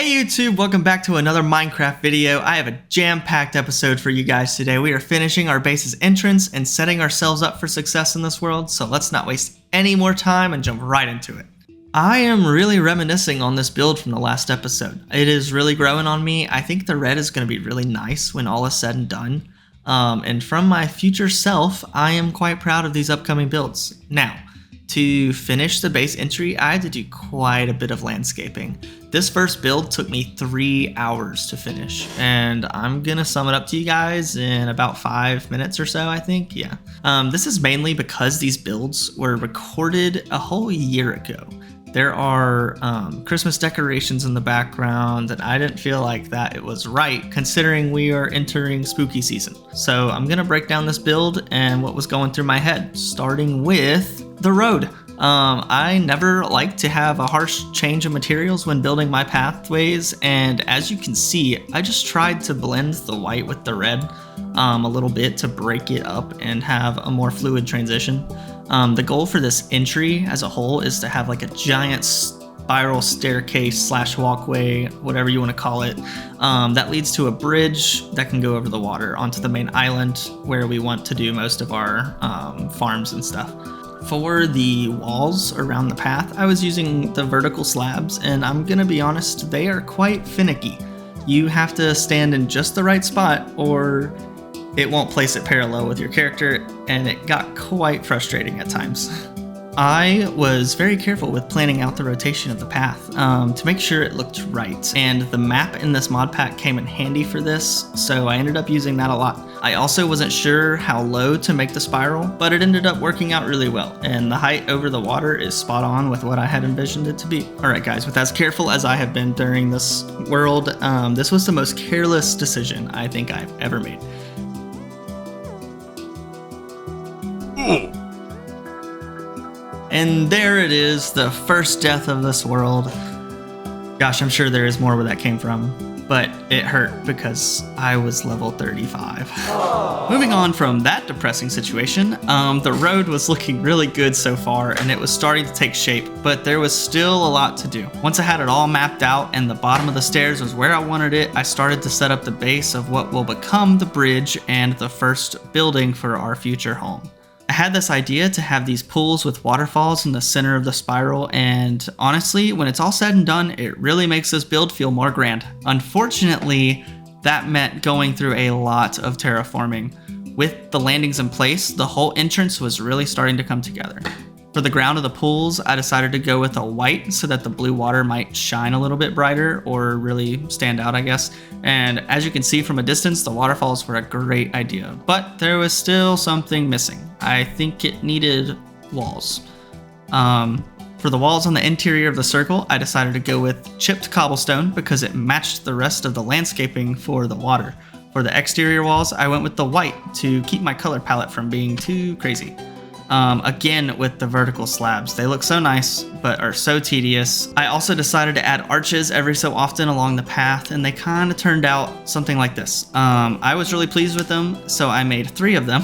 Hey YouTube, welcome back to another Minecraft video. I have a jam-packed episode for you guys today. We are finishing our base's entrance and setting ourselves up for success in this world, so let's not waste any more time and jump right into it. I am really reminiscing on this build from the last episode. It is really growing on me. I think the red is going to be really nice when all is said and done. And from my future self, I am quite proud of these upcoming builds. Now, to finish the base entry, I had to do quite a bit of landscaping. This first build took me 3 hours to finish, and I'm gonna sum it up to you guys in about 5 minutes or so, I think, yeah. This is mainly because these builds were recorded a whole year ago. There are Christmas decorations in the background, and I didn't feel like that it was right considering we are entering spooky season. So I'm gonna break down this build and what was going through my head, starting with the road. I never like to have a harsh change of materials when building my pathways, and as you can see, I just tried to blend the white with the red a little bit to break it up and have a more fluid transition. The goal for this entry as a whole is to have like a giant spiral staircase slash walkway, whatever you want to call it, that leads to a bridge that can go over the water onto the main island where we want to do most of our farms and stuff. For the walls around the path, I was using the vertical slabs, and I'm gonna be honest, they are quite finicky. You have to stand in just the right spot or it won't place it parallel with your character, and it got quite frustrating at times. I was very careful with planning out the rotation of the path to make sure it looked right, and the map in this mod pack came in handy for this, so I ended up using that a lot. I also wasn't sure how low to make the spiral, but it ended up working out really well, and the height over the water is spot on with what I had envisioned it to be. Alright guys, with as careful as I have been during this world, this was the most careless decision I think I've ever made. And there it is, the first death of this world. Gosh, I'm sure there is more where that came from, but it hurt because I was level 35. Aww. Moving on from that depressing situation, the road was looking really good so far and it was starting to take shape, but there was still a lot to do. Once I had it all mapped out and the bottom of the stairs was where I wanted it, I started to set up the base of what will become the bridge and the first building for our future home. I had this idea to have these pools with waterfalls in the center of the spiral, and honestly, when it's all said and done, it really makes this build feel more grand. Unfortunately, that meant going through a lot of terraforming. With the landings in place, the whole entrance was really starting to come together. For the ground of the pools, I decided to go with a white so that the blue water might shine a little bit brighter or really stand out, I guess. And as you can see from a distance, the waterfalls were a great idea, but there was still something missing. I think it needed walls. For the walls on the interior of the circle, I decided to go with chipped cobblestone because it matched the rest of the landscaping for the water. For the exterior walls, I went with the white to keep my color palette from being too crazy. Again with the vertical slabs. They look so nice, but are so tedious. I also decided to add arches every so often along the path, and they kind of turned out something like this. I was really pleased with them, so I made 3 of them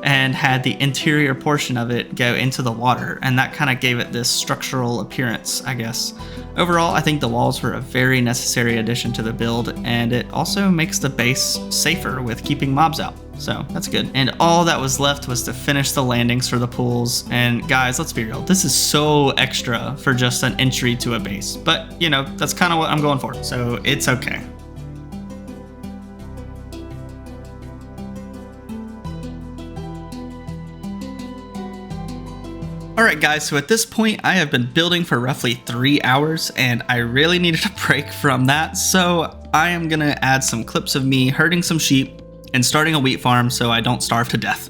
and had the interior portion of it go into the water, and that kind of gave it this structural appearance, I guess. Overall, I think the walls were a very necessary addition to the build, and it also makes the base safer with keeping mobs out. So that's good. And all that was left was to finish the landings for the pools. And guys, let's be real, this is so extra for just an entry to a base. But you know, that's kind of what I'm going for, so it's okay. Alright guys, so at this point I have been building for roughly 3 hours and I really needed a break from that, so I am gonna add some clips of me herding some sheep and starting a wheat farm so I don't starve to death.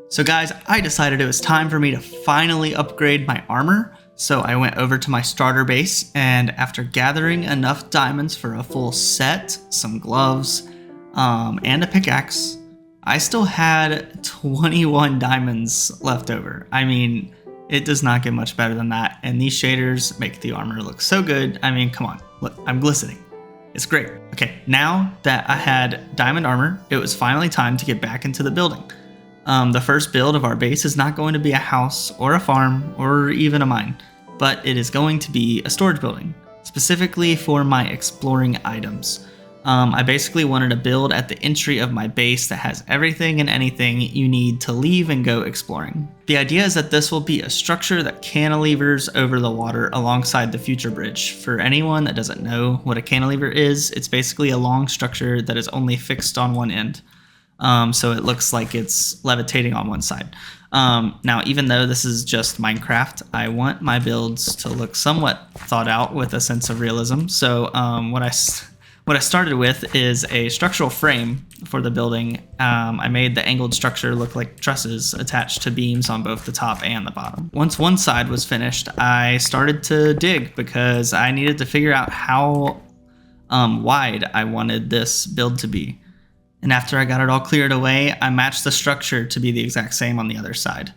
So guys, I decided it was time for me to finally upgrade my armor. So I went over to my starter base, and after gathering enough diamonds for a full set, some gloves, and a pickaxe, I still had 21 diamonds left over. I mean, it does not get much better than that, and these shaders make the armor look so good. I mean, come on, look, I'm glistening. It's great. Okay, now that I had diamond armor, it was finally time to get back into the building. The first build of our base is not going to be a house or a farm or even a mine, but it is going to be a storage building, specifically for my exploring items. I basically wanted to build at the entry of my base that has everything and anything you need to leave and go exploring. The idea is that this will be a structure that cantilevers over the water alongside the future bridge. For anyone that doesn't know what a cantilever is, it's basically a long structure that is only fixed on one end. So it looks like it's levitating on one side. Now, even though this is just Minecraft, I want my builds to look somewhat thought out with a sense of realism. So what I started with is a structural frame for the building. I made the angled structure look like trusses attached to beams on both the top and the bottom. Once one side was finished, I started to dig because I needed to figure out how wide I wanted this build to be. And after I got it all cleared away, I matched the structure to be the exact same on the other side.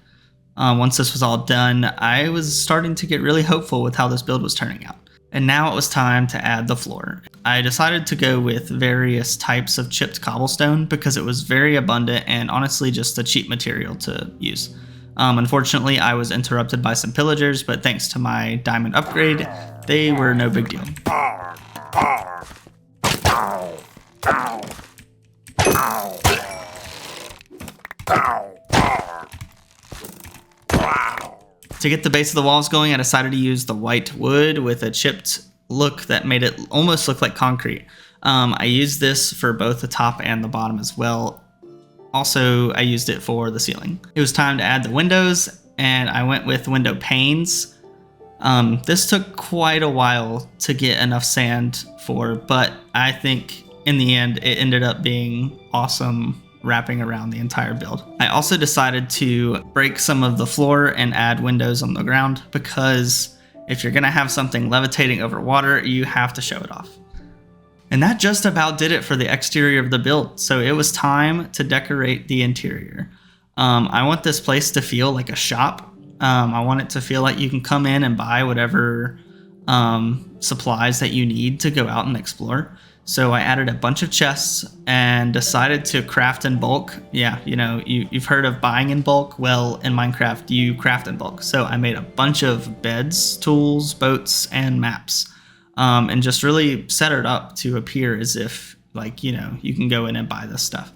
Once this was all done, I was starting to get really hopeful with how this build was turning out. And now it was time to add the floor. I decided to go with various types of chipped cobblestone because it was very abundant and honestly just a cheap material to use. Unfortunately, I was interrupted by some pillagers, but thanks to my diamond upgrade, they were no big deal. To get the base of the walls going, I decided to use the white wood with a chipped look that made it almost look like concrete. I used this for both the top and the bottom as well. Also, I used it for the ceiling. It was time to add the windows, and I went with window panes. This took quite a while to get enough sand for, but I think in the end, it ended up being awesome wrapping around the entire build. I also decided to break some of the floor and add windows on the ground because if you're gonna have something levitating over water, you have to show it off. And that just about did it for the exterior of the build. So it was time to decorate the interior. I want this place to feel like a shop. I want it to feel like you can come in and buy whatever supplies that you need to go out and explore. So I added a bunch of chests and decided to craft in bulk. Yeah, you know, you've heard of buying in bulk. Well, in Minecraft, you craft in bulk. So I made a bunch of beds, tools, boats, and maps, and just really set it up to appear as if, like, you know, you can go in and buy this stuff.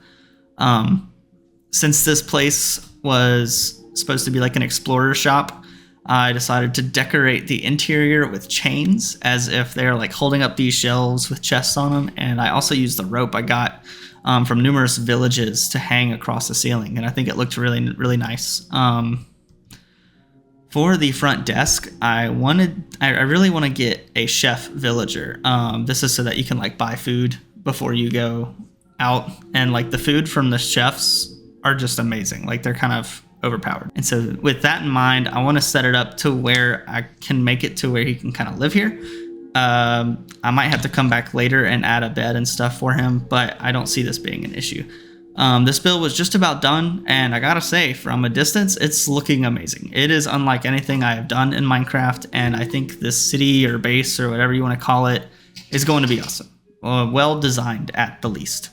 Since this place was supposed to be like an explorer shop, I decided to decorate the interior with chains as if they're like holding up these shelves with chests on them. And I also used the rope I got from numerous villages to hang across the ceiling. And I think it looked really, really nice. For the front desk, I really want to get a chef villager. This is so that you can like buy food before you go out. And like the food from the chefs are just amazing. Like they're kind of overpowered. And so with that in mind, I want to set it up to where I can make it to where he can kind of live here. I might have to come back later and add a bed and stuff for him, but I don't see this being an issue. This build was just about done, and I gotta say, from a distance, it's looking amazing. It is unlike anything I have done in Minecraft, and I think this city or base or whatever you want to call it is going to be awesome. Well designed at the least.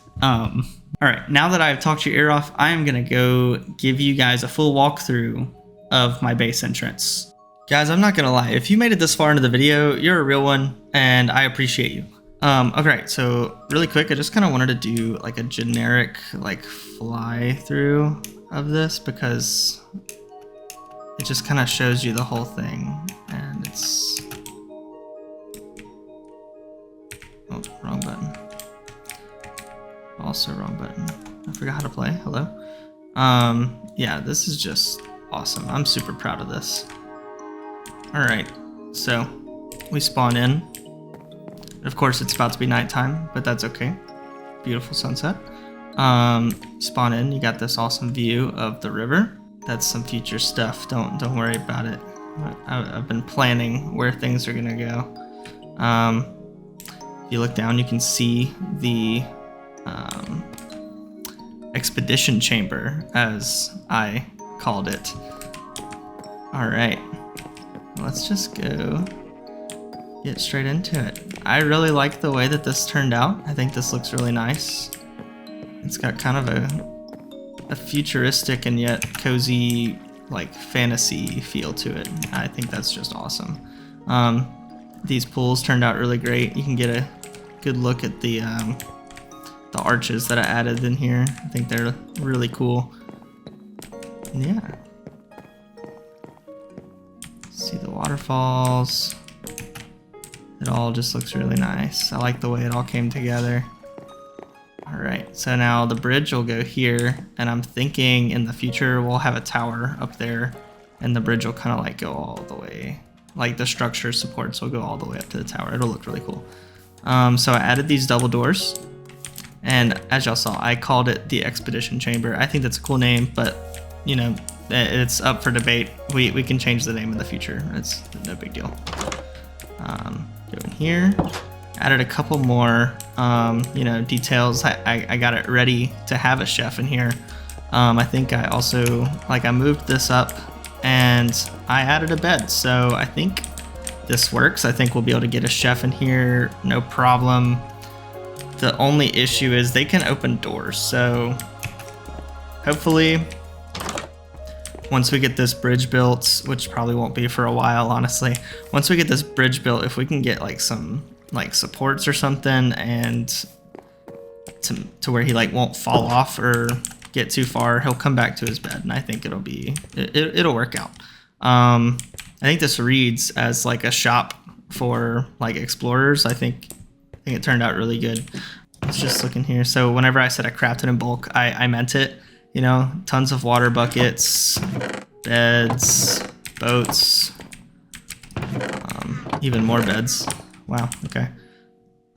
All right, now that I've talked your ear off, I am gonna go give you guys a full walkthrough of my base entrance. Guys, I'm not gonna lie. If you made it this far into the video, you're a real one, and I appreciate you. Okay, so really quick, I just kind of wanted to do like a generic like fly through of this because it just kind of shows you the whole thing, and it's wrong button. Also wrong button. I forgot how to play. Hello. Yeah, this is just awesome. I'm super proud of this. All right, so we spawn in. Of course, it's about to be nighttime, but that's okay. Beautiful sunset. Spawn in. You got this awesome view of the river. That's some future stuff. Don't worry about it. I've been planning where things are gonna go. If you look down, you can see the expedition chamber, as I called it. All right, let's just go get straight into it. I really like the way that this turned out. I think this looks really nice. It's got kind of a futuristic and yet cozy, like fantasy feel to it. I think that's just awesome. These pools turned out really great. You can get a good look at the arches that I added in here. I think they're really cool. Yeah. See the waterfalls. It all just looks really nice. I like the way it all came together. All right, so now the bridge will go here, and I'm thinking in the future we'll have a tower up there, and the bridge will kind of like go all the way, like the structure supports will go all the way up to the tower. It'll look really cool. So I added these double doors, and as y'all saw, I called it the Expedition Chamber. I think that's a cool name, but you know, it's up for debate. We can change the name in the future. It's no big deal. Go in here. Added a couple more, you know, details. I got it ready to have a chef in here. I think I also, like, I moved this up and I added a bed. So I think this works. I think we'll be able to get a chef in here, no problem. The only issue is they can open doors. So hopefully once we get this bridge built, which probably won't be for a while, honestly. Once we get this bridge built, if we can get like some like supports or something, and to where he like won't fall off or get too far, he'll come back to his bed, and I think it'll work out. I think this reads as like a shop for like explorers. I think it turned out really good. Let's just look in here. So whenever I said I crafted in bulk, I meant it. You know, tons of water buckets, beds, boats, even more beds. Wow, okay.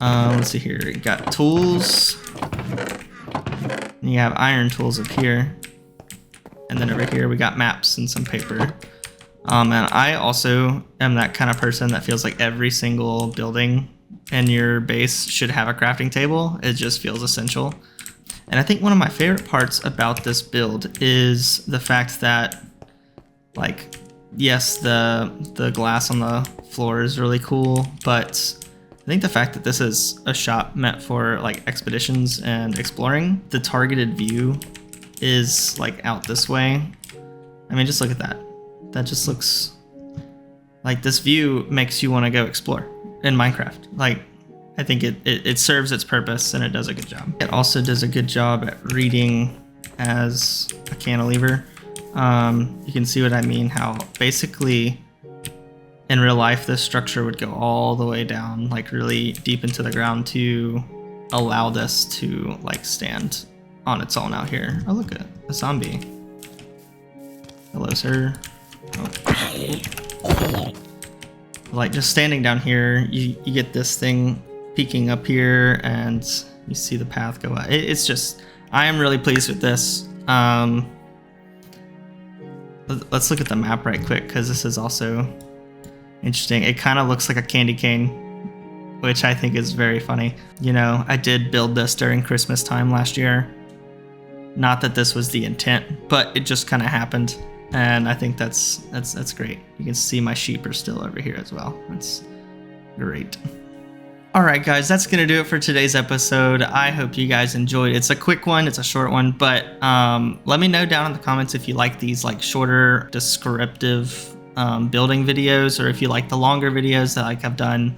Let's see here. You got tools. And you have iron tools up here. And then over here we got maps and some paper. And I also am that kind of person that feels like every single building in your base should have a crafting table. It just feels essential. And I think one of my favorite parts about this build is the fact that, like, yes, the glass on the floor is really cool, but I think the fact that this is a shop meant for like expeditions and exploring, the targeted view is like out this way. I mean, just look at that. That just looks like this view makes you want to go explore in Minecraft. Like, I think it serves its purpose and it does a good job. It also does a good job at reading as a cantilever. You can see what I mean, how basically in real life this structure would go all the way down, like really deep into the ground to allow this to like stand on its own out here. Oh, look at a zombie. Hello, sir. Oh. Like just standing down here, you get this thing peeking up here and you see the path go out. It's just, I am really pleased with this. Let's look at the map right quick, because this is also interesting. It kind of looks like a candy cane, which I think is very funny. You know, I did build this during Christmas time last year. Not that this was the intent, but it just kind of happened. And I think that's great. You can see my sheep are still over here as well. That's great. All right, guys, that's going to do it for today's episode. I hope you guys enjoyed. It's a quick one. It's a short one, but let me know down in the comments if you like these like shorter descriptive building videos, or if you like the longer videos that like I've done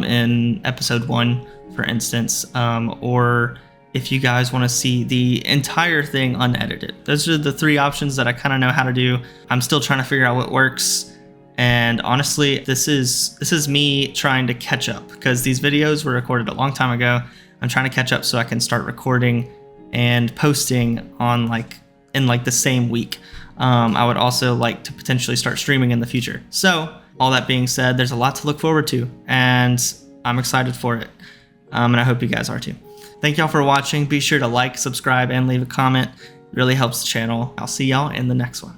in episode 1, for instance, or if you guys want to see the entire thing unedited. Those are the 3 options that I kind of know how to do. I'm still trying to figure out what works. And honestly, this is me trying to catch up, because these videos were recorded a long time ago. I'm trying to catch up so I can start recording and posting on in the same week. I would also like to potentially start streaming in the future. So all that being said, there's a lot to look forward to, and I'm excited for it. And I hope you guys are too. Thank y'all for watching. Be sure to like, subscribe, and leave a comment. It really helps the channel. I'll see y'all in the next one.